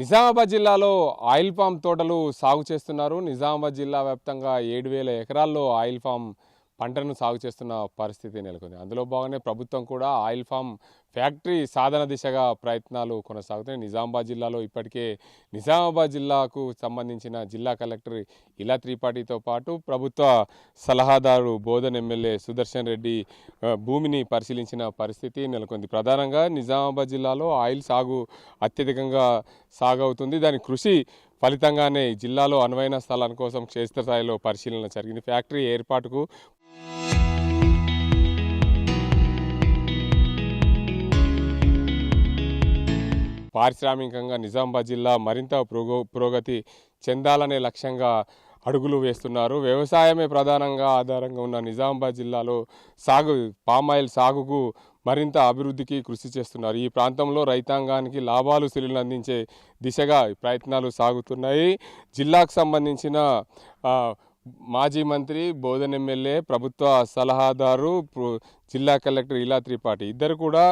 నిజామాబాద్ జిల్లాలో oil palm తోటలు సాగు చేస్తున్నారు. నిజామాబాద్ జిల్లా వ్యాప్తంగా 7,000 ఎకరాల్లో ఆయిల్ పామ్ పంటను సాగు చేస్తున్న పరిస్థితి నెలకొంది. అందులో భాగంగానే ప్రభుత్వం కూడా ఆయిల్ పామ్ ఫ్యాక్టరీ సాధన దిశగా ప్రయత్నాలు కొనసాగుతాయి. నిజామాబాద్ జిల్లాలో ఇప్పటికే నిజామాబాద్ జిల్లాకు సంబంధించిన జిల్లా కలెక్టర్ ఇలా త్రిపాఠితో పాటు ప్రభుత్వ సలహాదారు బోధన్ ఎమ్మెల్యే సుదర్శన్ రెడ్డి భూమిని పరిశీలించిన పరిస్థితి నెలకొంది. ప్రధానంగా నిజామాబాద్ జిల్లాలో ఆయిల్ సాగు అత్యధికంగా సాగవుతుంది. దాని కృషి ఫలితంగానే జిల్లాలో అనువైన స్థలాల కోసం క్షేత్రస్థాయిలో పరిశీలన జరిగింది. ఫ్యాక్టరీ ఏర్పాటుకు పారిశ్రామికంగా నిజామాబాద్ జిల్లా మరింత పురోగతి చెందాలనే లక్ష్యంగా అడుగులు వేస్తున్నారు. వ్యవసాయమే ప్రధానంగా ఆధారంగా ఉన్న నిజామాబాద్ జిల్లాలో పామాయిల్ సాగుకు మరింత అభివృద్ధికి కృషి చేస్తున్నారు. ఈ ప్రాంతంలో రైతాంగానికి లాభాలు సిరులు అందించే దిశగా ప్రయత్నాలు సాగుతున్నాయి. జిల్లాకు సంబంధించిన మాజీ మంత్రి బోధన్ ఎమ్మెల్యే ప్రభుత్వ సలహాదారు జిల్లా కలెక్టర్ ఇలా త్రిపాఠి ఇద్దరు కూడా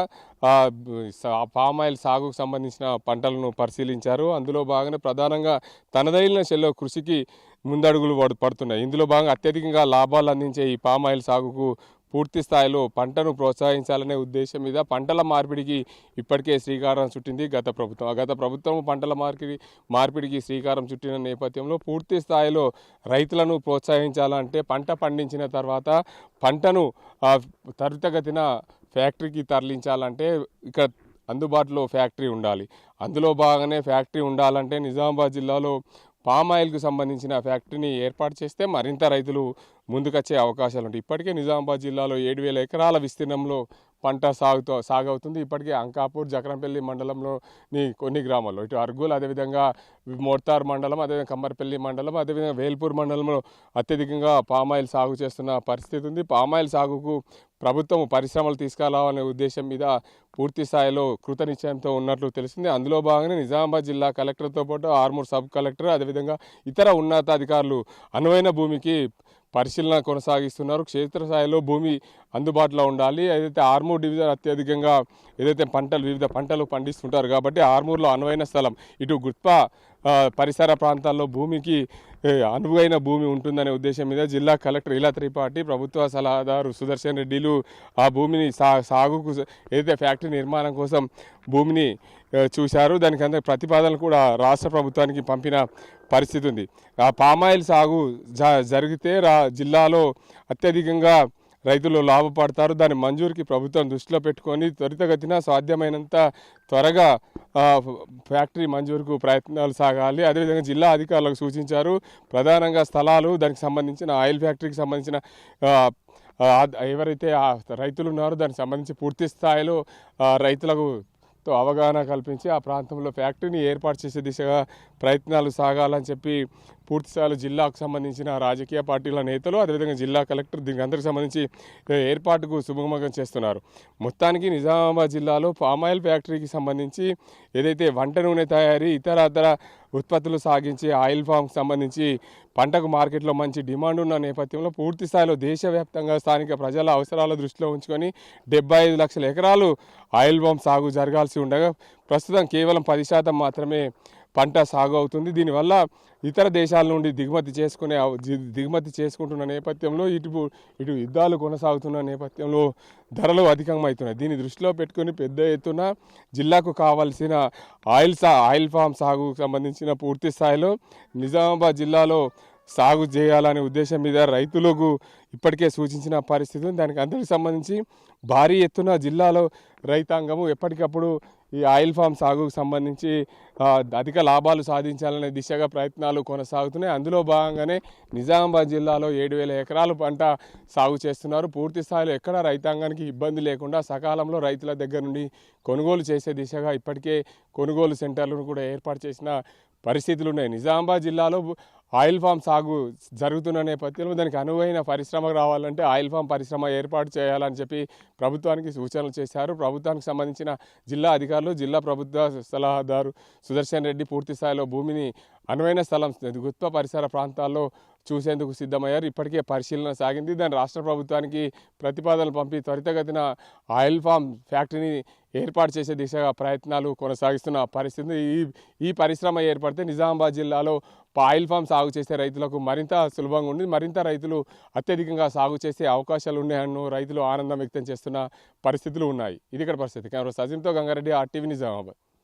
పామాయిల్ సాగుకు సంబంధించిన పంటలను పరిశీలించారు. అందులో భాగంగా ప్రధానంగా తనదైన శైలిలో కృషికి ముందడుగులు పడుతున్నాయి. ఇందులో భాగంగా అత్యధికంగా లాభాలు అందించే ఈ పామాయిల్ సాగుకు పూర్తి స్థాయిలో పంటను ప్రోత్సహించాలనే ఉద్దేశం మీద పంటల మార్పిడికి ఇప్పటికే శ్రీకారం చుట్టింది గత ప్రభుత్వం పంటల మార్పిడికి శ్రీకారం చుట్టిన నేపథ్యంలో పూర్తి స్థాయిలో రైతులను ప్రోత్సహించాలంటే పంట పండించిన తర్వాత పంటను త్వరితగతిన ఫ్యాక్టరీకి తరలించాలంటే ఇక్కడ అందుబాటులో ఫ్యాక్టరీ ఉండాలి. అందులో భాగంగానే ఫ్యాక్టరీ ఉండాలంటే నిజామాబాద్ జిల్లాలో పామాయిల్కు సంబంధించిన ఫ్యాక్టరీని ఏర్పాటు చేస్తే మరింత రైతులు ముందుకొచ్చే అవకాశాలు ఉంటాయి. ఇప్పటికే నిజామాబాద్ జిల్లాలో 7,000 ఎకరాల విస్తీర్ణంలో పంట సాగవుతుంది. ఇప్పటికే అంకాపూర్ జకరంపల్లి మండలంలోని కొన్ని గ్రామాల్లో ఇటు అర్గుల్, అదేవిధంగా మోర్తార్ మండలం, అదేవిధంగా కమ్మర్పల్లి మండలం, అదేవిధంగా వేల్పూర్ మండలంలో అత్యధికంగా పామాయిల్ సాగు చేస్తున్న పరిస్థితి ఉంది. పామాయిల్ సాగుకు ప్రభుత్వం పరిశ్రమలు తీసుకురావాలనే ఉద్దేశం మీద పూర్తి స్థాయిలో కృతనిశ్చయంతో ఉన్నట్లు తెలిసింది. అందులో భాగంగానే నిజామాబాద్ జిల్లా కలెక్టర్తో పాటు ఆర్మూర్ సబ్ కలెక్టర్, అదేవిధంగా ఇతర ఉన్నతాధికారులు అనువైన భూమికి పరిశీలన కొనసాగిస్తున్నారు. క్షేత్రస్థాయిలో భూమి అందుబాటులో ఉండాలి. ఏదైతే ఆర్మూర్ డివిజన్ అత్యధికంగా ఏదైతే వివిధ పంటలు పండిస్తుంటారు కాబట్టి ఆర్మూర్లో అనువైన స్థలం, ఇటు గుట్ప పరిసర ప్రాంతాల్లో భూమికి అనువైన భూమి ఉంటుందనే ఉద్దేశం మీద జిల్లా కలెక్టర్ ఇలా త్రిపాఠి, ప్రభుత్వ సలహాదారు సుదర్శన్ రెడ్డిలు ఆ భూమిని సాగుకు ఏదైతే ఫ్యాక్టరీ నిర్మాణం కోసం భూమిని చూశారు. దానికి అంత ప్రతిపాదనలు కూడా రాష్ట్ర ప్రభుత్వానికి పంపిన పరిస్థితి ఉంది. ఆ పామాయిల్ సాగు జరిగితే జిల్లాలో అత్యధికంగా రైతులు లాభపడతారు. దాని మంజూరుకి ప్రభుత్వం దృష్టిలో పెట్టుకొని త్వరితగతిన సాధ్యమైనంత త్వరగా ఫ్యాక్టరీ మంజూరుకు ప్రయత్నాలు సాగాలి. అదేవిధంగా జిల్లా అధికారులకు సూచించారు. ప్రధానంగా స్థలాలు, దానికి సంబంధించిన ఆయిల్ ఫ్యాక్టరీకి సంబంధించిన ఎవరైతే రైతులు ఉన్నారో దానికి సంబంధించి పూర్తి స్థాయిలో రైతులకు అవగాహన కల్పించి ఆ ప్రాంతంలో ఫ్యాక్టరీని ఏర్పాటు చేసే దిశగా ప్రయత్నాలు సాగాలని చెప్పి పూర్తి స్థాయిలో జిల్లాకు సంబంధించిన రాజకీయ పార్టీల నేతలు, అదేవిధంగా జిల్లా కలెక్టర్ దీనికి అందరికి సంబంధించి ఏర్పాటుకు సుగమం చేస్తున్నారు. మొత్తానికి నిజామాబాద్ జిల్లాలో పామాయిల్ ఫ్యాక్టరీకి సంబంధించి ఏదైతే వంట నూనె తయారీ, ఇతర ఉత్పత్తులు సాగించే ఆయిల్ ఫామ్కి సంబంధించి పంటకు మార్కెట్లో మంచి డిమాండ్ ఉన్న నేపథ్యంలో పూర్తి స్థాయిలో దేశవ్యాప్తంగా స్థానిక ప్రజల అవసరాల దృష్టిలో ఉంచుకొని 75 లక్షల ఎకరాలు ఆయిల్ ఫామ్ సాగు జరగాల్సి ఉండగా ప్రస్తుతం కేవలం 10% మాత్రమే పంట సాగు అవుతుంది. దీనివల్ల ఇతర దేశాల నుండి దిగుమతి చేసుకుంటున్న నేపథ్యంలో ఇటు యుద్ధాలు కొనసాగుతున్న నేపథ్యంలో ధరలు అధికమవుతున్నాయి. దీన్ని దృష్టిలో పెట్టుకొని పెద్ద ఎత్తున జిల్లాకు కావాల్సిన ఆయిల్ ఫామ్ సాగుకు సంబంధించిన పూర్తి స్థాయిలో నిజామాబాద్ జిల్లాలో సాగు చేయాలనే ఉద్దేశం మీద రైతులకు ఇప్పటికే సూచించిన పరిస్థితి. దానికి అందరికి సంబంధించి భారీ ఎత్తున జిల్లాలో రైతాంగము ఎప్పటికప్పుడు ఈ ఆయిల్ ఫామ్ సాగుకు సంబంధించి అధిక లాభాలు సాధించాలనే దిశగా ప్రయత్నాలు కొనసాగుతున్నాయి. అందులో భాగంగానే నిజామాబాద్ జిల్లాలో 7,000 ఎకరాలు పంట సాగు చేస్తున్నారు. పూర్తి స్థాయిలో ఎక్కడ రైతాంగానికి ఇబ్బంది లేకుండా సకాలంలో రైతుల దగ్గర నుండి కొనుగోలు చేసే దిశగా ఇప్పటికే కొనుగోలు సెంటర్లను కూడా ఏర్పాటు చేసిన పరిస్థితులు ఉన్నాయి. నిజామాబాద్ జిల్లాలో ఆయిల్ ఫామ్ సాగు జరుగుతున్న నేపథ్యంలో దానికి అనువైన పరిశ్రమ రావాలంటే ఆయిల్ ఫామ్ పరిశ్రమ ఏర్పాటు చేయాలని చెప్పి ప్రభుత్వానికి సూచనలు చేశారు. ప్రభుత్వానికి సంబంధించిన జిల్లా అధికారులు, జిల్లా ప్రభుత్వ సలహాదారు సుదర్శన్ రెడ్డి పూర్తి స్థాయిలో భూమిని అనువైన స్థలం గుత్ప పరిసర ప్రాంతాల్లో చూసేందుకు సిద్ధమయ్యారు. ఇప్పటికే పరిశీలన సాగింది. దాని రాష్ట్ర ప్రభుత్వానికి ప్రతిపాదనలు పంపి త్వరితగతిన ఆయిల్ ఫామ్ ఫ్యాక్టరీని ఏర్పాటు చేసే దిశగా ప్రయత్నాలు కొనసాగిస్తున్న పరిస్థితి. ఈ పరిశ్రమ ఏర్పడితే నిజామాబాద్ జిల్లాలో ఆయిల్ ఫామ్ సాగు చేసే రైతులకు మరింత సులభంగా ఉంది. మరింత రైతులు అత్యధికంగా సాగు చేసే అవకాశాలు ఉన్నాయన్న రైతులు ఆనందం వ్యక్తం చేస్తున్న పరిస్థితులు ఉన్నాయి. ఇది ఇక్కడ పరిస్థితి. కెమెరా సజింతో గంగారెడ్డి, RTV నిజామాబాద్.